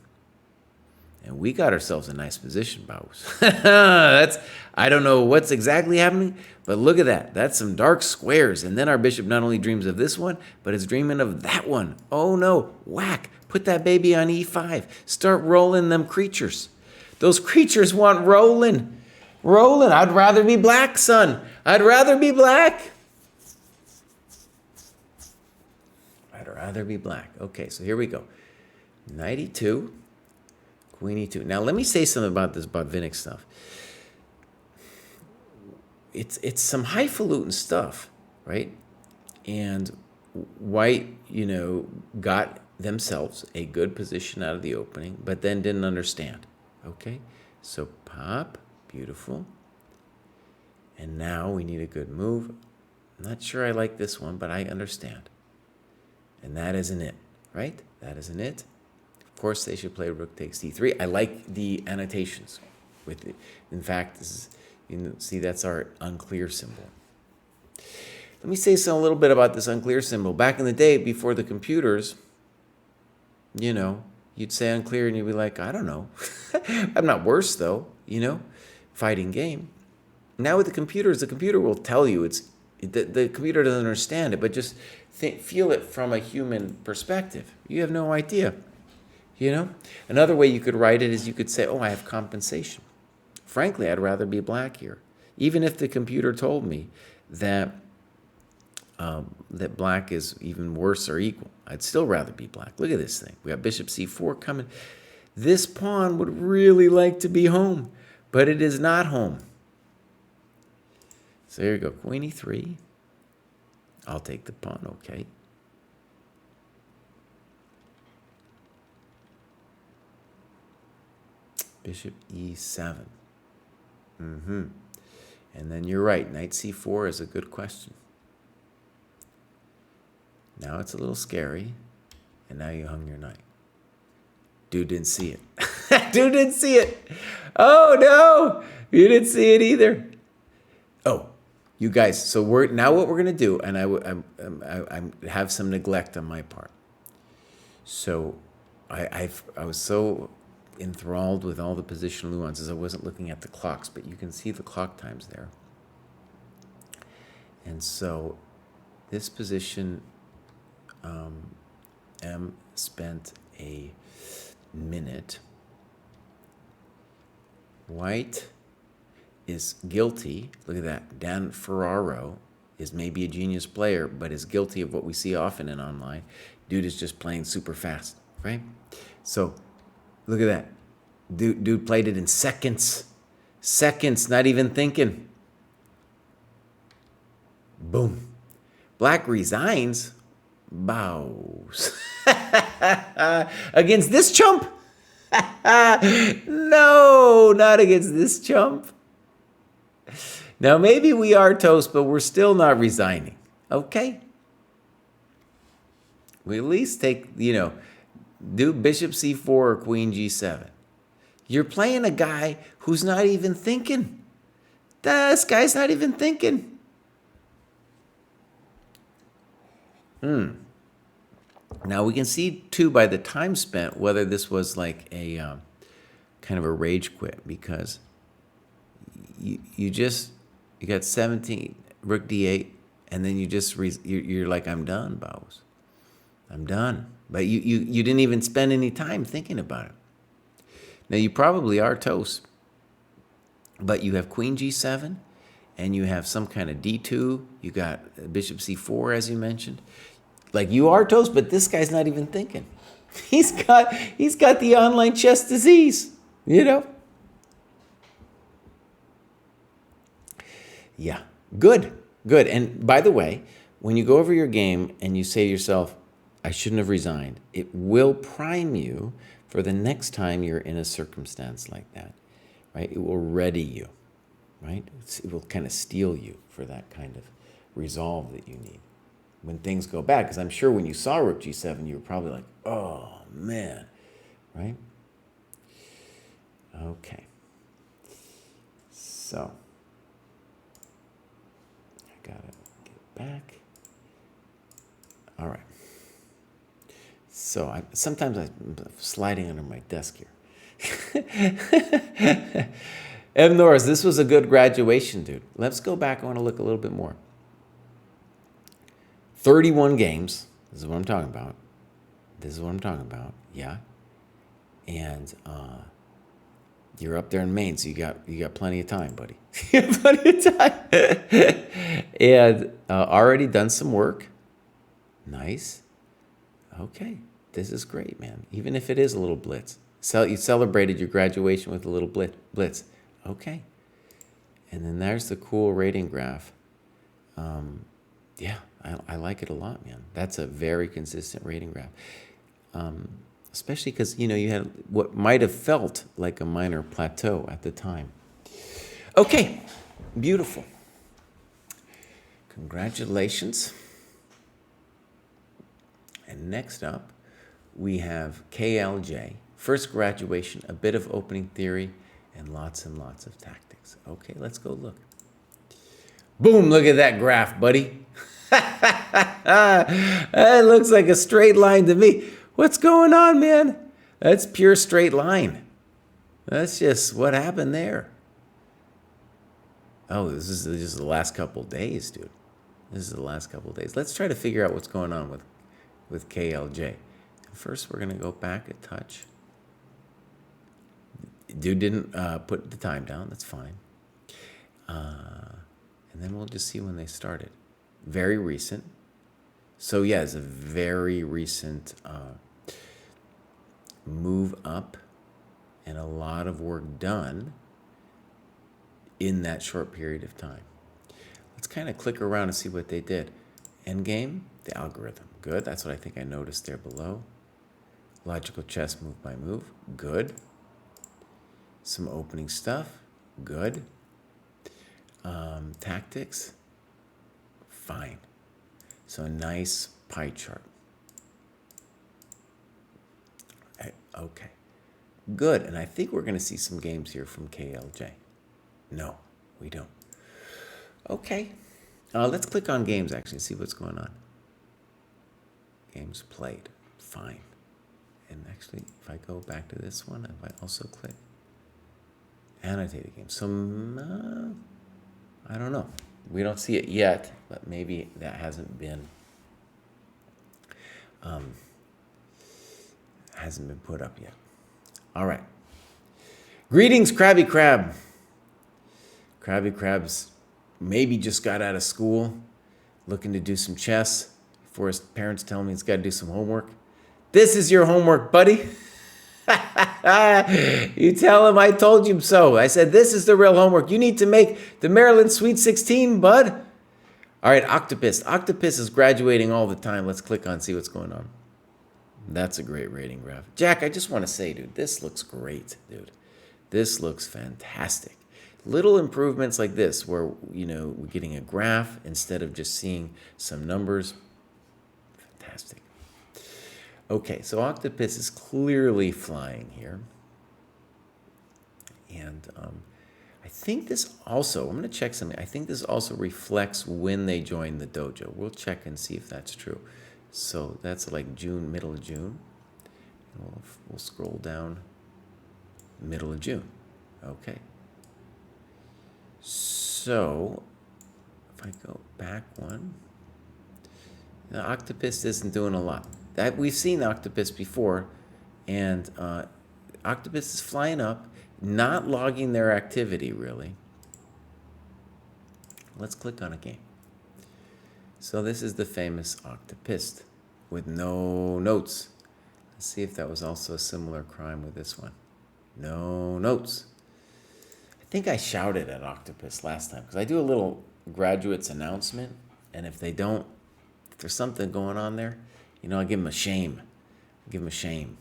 And we got ourselves a nice position, Bows. I don't know what's exactly happening, but look at that. That's some dark squares. And then our bishop not only dreams of this one, but is dreaming of that one. Oh no, whack. Put that baby on E5. Start rolling them creatures. Those creatures want rolling. Rolling. I'd rather be black, son. I'd rather be black. I'd rather be black. Okay, so here we go. Knight E2. Queen E2. Now, let me say something about this Botvinnik stuff. It's some highfalutin stuff, right? And white, got themselves a good position out of the opening, but then didn't understand. Okay? So pop, beautiful. And now we need a good move. I'm not sure I like this one, but I understand. And that isn't it, right? That isn't it. Of course, they should play rook takes d3. I like the annotations with it. In fact, this is, see, that's our unclear symbol. Let me say a little bit about this unclear symbol. Back in the day, before the computers, you'd say unclear and you'd be like, I don't know. I'm not worse though, fighting game. Now with the computers, the computer will tell you the computer doesn't understand it, but just feel it from a human perspective. You have no idea. Another way you could write it is you could say, oh, I have compensation. Frankly, I'd rather be black here. Even if the computer told me that that black is even worse or equal, I'd still rather be black. Look at this thing. We got bishop c4 coming. This pawn would really like to be home, but it is not home. So here you go, queen e3. I'll take the pawn, okay. Bishop e7. And then you're right, knight c4 is a good question. Now it's a little scary, and now you hung your knight. Dude didn't see it. Dude didn't see it. Oh no, you didn't see it either. Oh, you guys. So now what we're gonna do, and I have some neglect on my part. So I was so enthralled with all the positional nuances, I wasn't looking at the clocks, but you can see the clock times there. And so this position, M spent a minute. White is guilty. Look at that. Dan Ferraro is maybe a genius player, but is guilty of what we see often in online. Dude is just playing super fast, right? So look at that. Dude played it in seconds. Seconds, not even thinking. Boom. Black resigns, bows. Against this chump? No, not against this chump. Now, maybe we are toast, but we're still not resigning. Okay? We at least take, do bishop c4 or queen g7. You're playing a guy who's not even thinking. This guy's not even thinking. Now we can see too by the time spent whether this was like a kind of a rage quit, because you got 17 rook d8 and then you're like, I'm done, bows. I'm done. But you didn't even spend any time thinking about it. Now you probably are toast, but you have queen g7 and you have some kind of d2. You got bishop c4 as you mentioned. Like, you are toast, but this guy's not even thinking. He's got the online chess disease, Yeah, good. And by the way, when you go over your game and you say to yourself, I shouldn't have resigned, it will prime you for the next time you're in a circumstance like that, right? It will ready you, right? It will kind of steel you for that kind of resolve that you need when things go bad. Because I'm sure when you saw rook g7, you were probably like, oh, man, right? Okay. So, I got to get back. All right. So, sometimes I'm sliding under my desk here. M. Norris, this was a good graduation, dude. Let's go back. I want to look a little bit more. 31 games. This is what I'm talking about. Yeah. And you're up there in Maine, so you got plenty of time, buddy. You got plenty of time. And already done some work. Nice. Okay. This is great, man. Even if it is a little blitz. You celebrated your graduation with a little blitz. Okay. And then there's the cool rating graph. Yeah, I like it a lot, man. That's a very consistent rating graph. Especially because, you had what might have felt like a minor plateau at the time. Okay, beautiful. Congratulations. And next up, we have KLJ. First graduation, a bit of opening theory, and lots of tactics. Okay, let's go look. Boom, look at that graph, buddy. It looks like a straight line to me. What's going on, man? That's pure straight line. That's just what happened there. Oh, this is just the last couple days, dude. This is the last couple days. Let's try to figure out what's going on with KLJ. First, we're going to go back a touch. Dude didn't put the time down. That's fine. And then we'll just see when they started. Very recent. So, yeah, it's a very recent move up and a lot of work done in that short period of time. Let's kind of click around and see what they did. Endgame, the algorithm. Good. That's what I think I noticed there below. Logical chess move by move. Good. Some opening stuff. Good. Tactics. Fine. So a nice pie chart. Okay. Good. And I think we're going to see some games here from KLJ. No, we don't. Okay. Let's click on games, actually, and see what's going on. Games played. Fine. And actually, if I go back to this one, if I also click annotated games. So, I don't know. We don't see it yet, but maybe that hasn't been put up yet. All right. Greetings, Krabby Crab. Krabby Crab's maybe just got out of school, looking to do some chess. before his parents tell him he's got to do some homework. This is your homework, buddy. You tell him I told you so. I said, this is the real homework. You need to make the Maryland Sweet 16, bud. All right, Octopus. Octopus is graduating all the time. Let's click on, see what's going on. That's a great rating graph. Jack, I just want to say, dude, this looks great, dude. This looks fantastic. Little improvements like this where, we're getting a graph instead of just seeing some numbers. Fantastic. Okay, so Octopus is clearly flying here. And I think this also, I'm going to check something. I think this also reflects when they join the dojo. We'll check and see if that's true. So that's like June, middle of June. And we'll scroll down, middle of June. Okay. So if I go back one, the Octopus isn't doing a lot. We've seen Octopus before, and Octopus is flying up, not logging their activity really. Let's click on a game. So this is the famous Octopist with no notes. Let's see if that was also a similar crime with this one. No notes. I think I shouted at Octopus last time because I do a little graduates announcement, and if there's something going on there, I give them a shame. Give them a shame.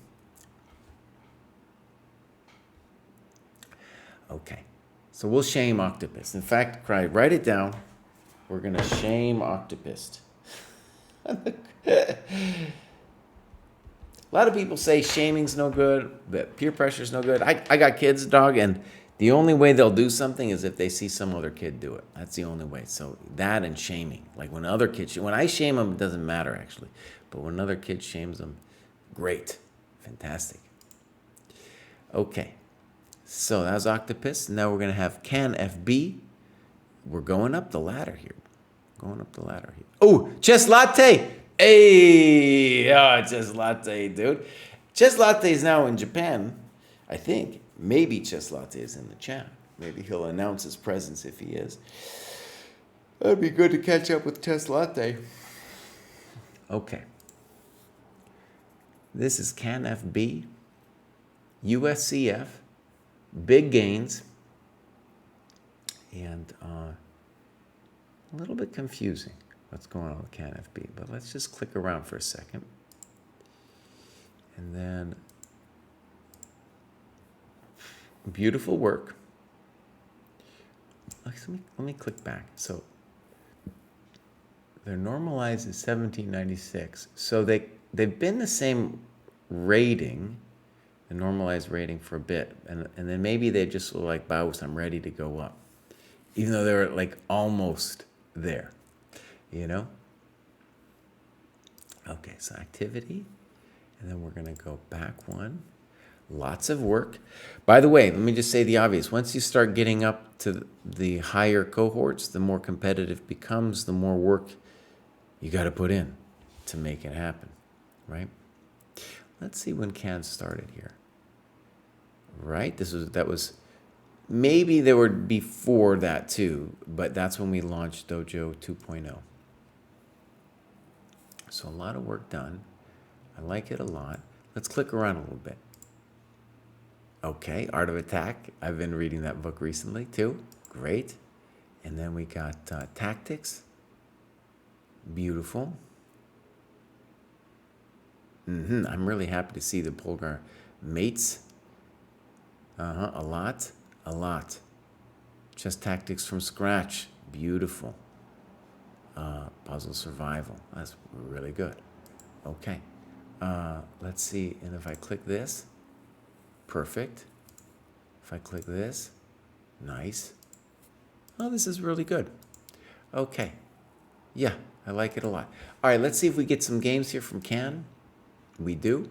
Okay, so we'll shame Octopus. In fact, Kraai, write it down. We're going to shame Octopus. A lot of people say shaming's no good, that peer pressure's no good. I got kids, dog, and the only way they'll do something is if they see some other kid do it. That's the only way. So that and shaming. Like when I shame them, it doesn't matter actually. But when another kid shames them, great. Fantastic. Okay. So that was Octopus. Now we're going to have Can FB. We're going up the ladder here. Oh, Chess Latte. Hey, Chess Latte, dude. Chess Latte is now in Japan, I think. Maybe Chess Latte is in the chat. Maybe he'll announce his presence if he is. That'd be good to catch up with Chess Latte. Okay. This is Can FB, USCF, big gains, and a little bit confusing what's going on with Can FB. But let's just click around for a second. And then beautiful work. Let me click back. So their normalized is 1796. So they've been the same rating, the normalized rating for a bit, and then maybe they just were like, "Bows, I'm ready to go up," even though they were like almost there, Okay, so activity, and then we're gonna go back one. Lots of work. By the way, let me just say the obvious. Once you start getting up to the higher cohorts, the more competitive it becomes, the more work you got to put in to make it happen, right? Let's see when Can started here. Right? That was maybe there were before that too, but that's when we launched Dojo 2.0. So a lot of work done. I like it a lot. Let's click around a little bit. Okay, Art of Attack. I've been reading that book recently too. Great. And then we got Tactics. Beautiful. I'm really happy to see the Polgar mates. A lot. Chess Tactics from scratch. Beautiful. Puzzle Survival. That's really good. Okay. Let's see. And if I click this, perfect. If I click this, nice. Oh, this is really good. Okay. Yeah, I like it a lot. All right, let's see if we get some games here from Can. We do.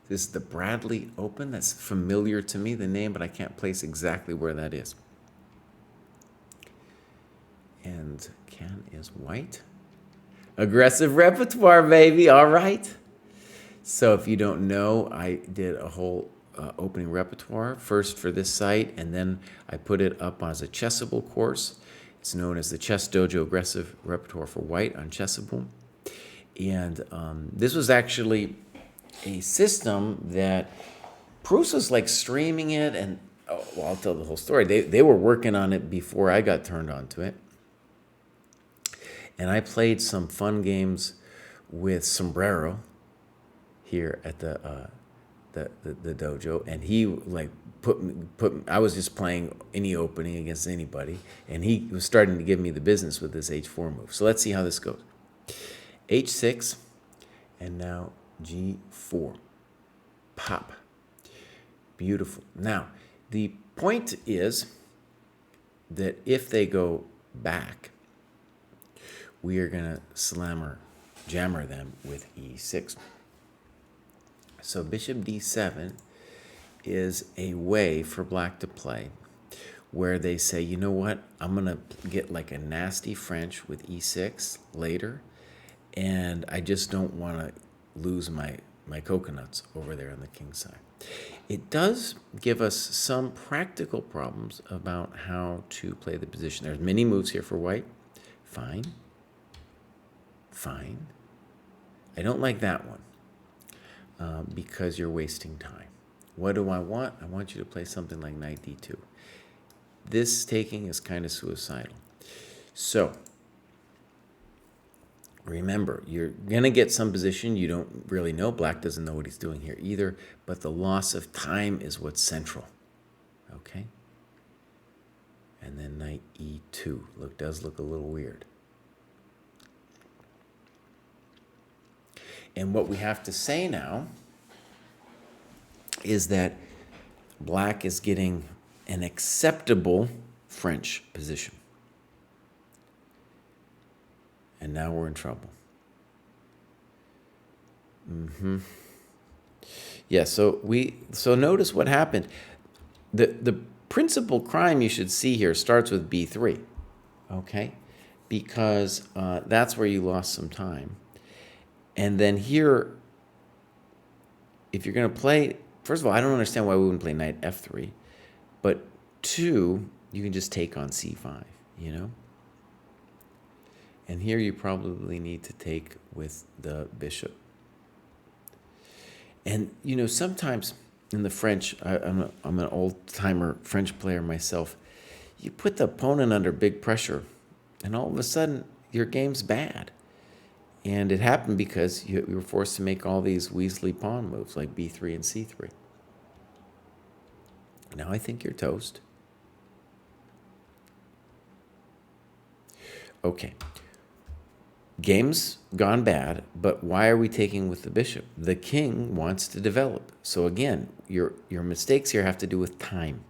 This is the Bradley Open. That's familiar to me, the name, but I can't place exactly where that is. And Can is white. Aggressive repertoire, baby. All right. So if you don't know, I did a whole opening repertoire first for this site, and then I put it up as a Chessable course. It's known as the Chess Dojo Aggressive Repertoire for White on Chessable. And this was actually a system that Pruess was like streaming it, and well, I'll tell the whole story. They were working on it before I got turned on to it. And I played some fun games with Sombrero here at the dojo, and he like put I was just playing any opening against anybody, and he was starting to give me the business with this h4 move. So let's see how this goes. h6, and now g4. Pop. Beautiful. Now, the point is that if they go back, we are going to jammer them with e6. So bishop d7 is a way for black to play where they say, you know what, I'm going to get like a nasty French with e6 later, and I just don't want to lose my coconuts over there on the king side. It does give us some practical problems about how to play the position. There's many moves here for white. Fine. Fine. I don't like that one because you're wasting time. What do I want? I want you to play something like knight d2. This taking is kind of suicidal. So remember, you're going to get some position you don't really know. Black doesn't know what he's doing here either, but the loss of time is what's central. Okay? And then knight e2 does look a little weird. And what we have to say now is that black is getting an acceptable French position. And now we're in trouble. Yeah, so notice what happened. The principal crime you should see here starts with b3, okay? Because that's where you lost some time. And then here, if you're going to play, first of all, I don't understand why we wouldn't play knight f3. But 2, you can just take on c5, you know? And here you probably need to take with the bishop. And, you know, sometimes in the French, I'm an old-timer French player myself, you put the opponent under big pressure, and all of a sudden, your game's bad. And it happened because you were forced to make all these Weasley pawn moves like b3 and c3. Now I think you're toast. Okay. Game's gone bad, but why are we taking with the bishop? The king wants to develop. So again, your mistakes here have to do with time.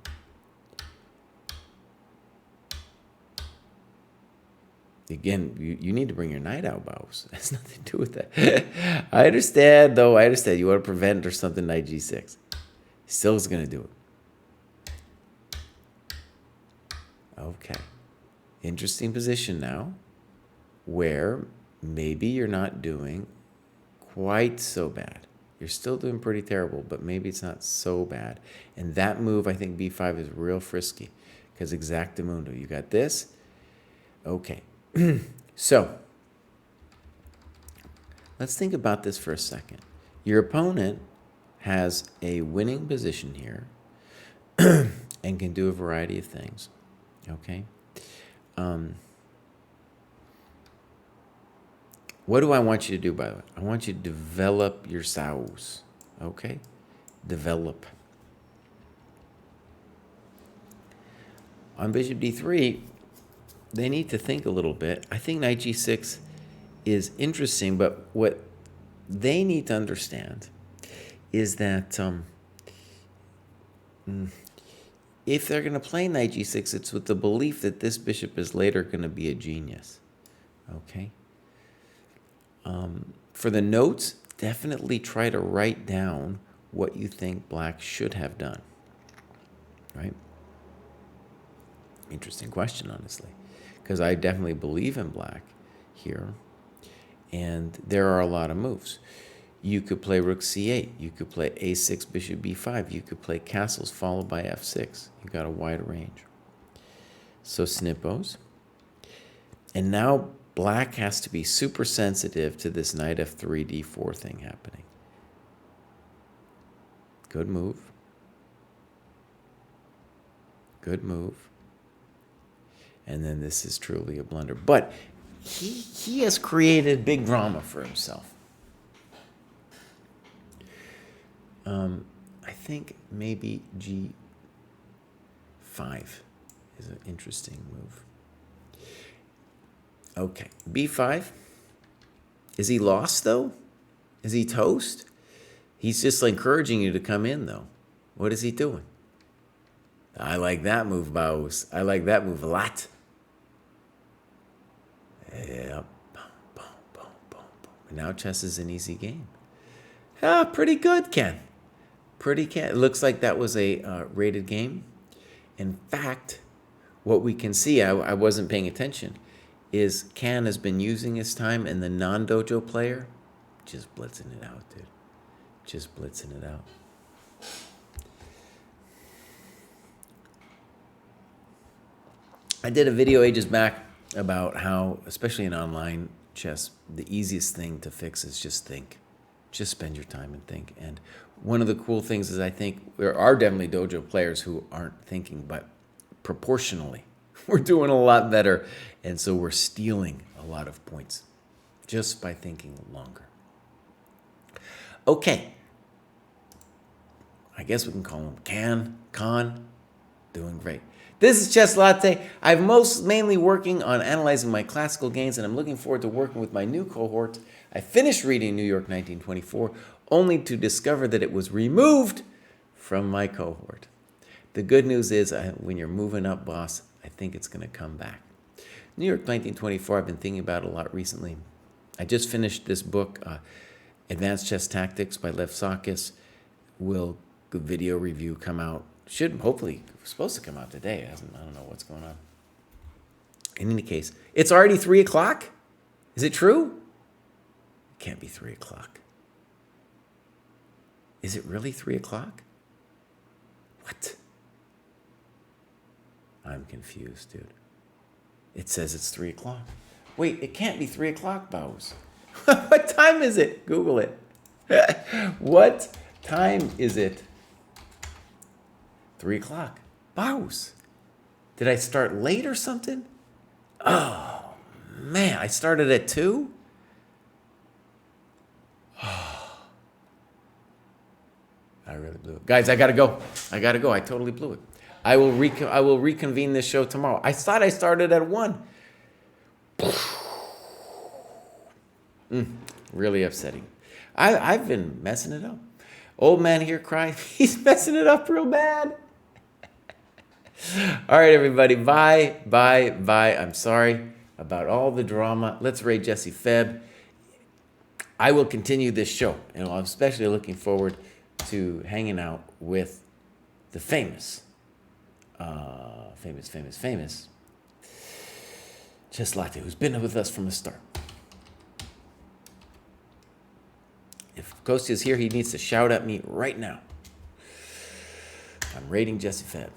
Again, you need to bring your knight out, Bows. It has nothing to do with that. I understand, though. I understand. You want to prevent or something, knight g6. Still is going to do it. Okay. Interesting position now, where maybe you're not doing quite so bad. You're still doing pretty terrible, but maybe it's not so bad. And that move, I think b5 is real frisky, because exactamundo. You got this. Okay. So, let's think about this for a second. Your opponent has a winning position here and can do a variety of things. Okay? What do I want you to do, by the way? I want you to develop your saus. Okay? Develop. On bishop d3, they need to think a little bit. I think knight g6 is interesting, but what they need to understand is that if they're going to play knight g6, it's with the belief that this bishop is later going to be a genius. Okay? For the notes, definitely try to write down what you think black should have done. Right? Interesting question, honestly. Because I definitely believe in black here. And there are a lot of moves. You could play rook c8. You could play a6, bishop b5. You could play castles followed by f6. You've got a wide range. So snippos. And now black has to be super sensitive to this knight f3, d4 thing happening. Good move. Good move. And then this is truly a blunder. But he has created big drama for himself. I think maybe g5 is an interesting move. Okay, b5. Is he lost, though? Is he toast? He's just encouraging you to come in, though. What is he doing? I like that move, Baus. I like that move a lot. Yeah. Boom, boom, boom, boom, boom. And now chess is an easy game. Ah, pretty good, Ken. Pretty Ken. It looks like that was a rated game. In fact, what we can see, I wasn't paying attention, is Ken has been using his time, and the non-dojo player just blitzing it out, dude. Just blitzing it out. I did a video ages back about how, especially in online chess, the easiest thing to fix is just think. Just spend your time and think. And one of the cool things is I think there are definitely dojo players who aren't thinking, but proportionally, we're doing a lot better. And so we're stealing a lot of points just by thinking longer. Okay. I guess we can call him Khan. Doing great. This is Chess Latte. I'm mainly working on analyzing my classical games, and I'm looking forward to working with my new cohort. I finished reading New York 1924, only to discover that it was removed from my cohort. The good news is, when you're moving up, boss, I think it's going to come back. New York 1924, I've been thinking about a lot recently. I just finished this book, Advanced Chess Tactics by Lev Sakis. Will the video review come out? Should hopefully, supposed to come out today. It hasn't. I don't know what's going on. In any case, it's already 3 o'clock? Is it true? It can't be 3 o'clock. Is it really 3 o'clock? What? I'm confused, dude. It says it's 3 o'clock. Wait, it can't be 3 o'clock, Baus. What time is it? Google it. What time is it? 3 o'clock. Baus. Did I start late or something? Oh, man. I started at 2? Oh. I really blew it. Guys, I got to go. I totally blew it. I will reconvene this show tomorrow. I thought I started at 1. Really upsetting. I've been messing it up. Old man here crying. He's messing it up real bad. All right, everybody. Bye. I'm sorry about all the drama. Let's raid Jesse Feb. I will continue this show, and I'm especially looking forward to hanging out with the famous Chess Latte, who's been with us from the start. If Kostya is here, he needs to shout at me right now. I'm raiding Jesse Feb.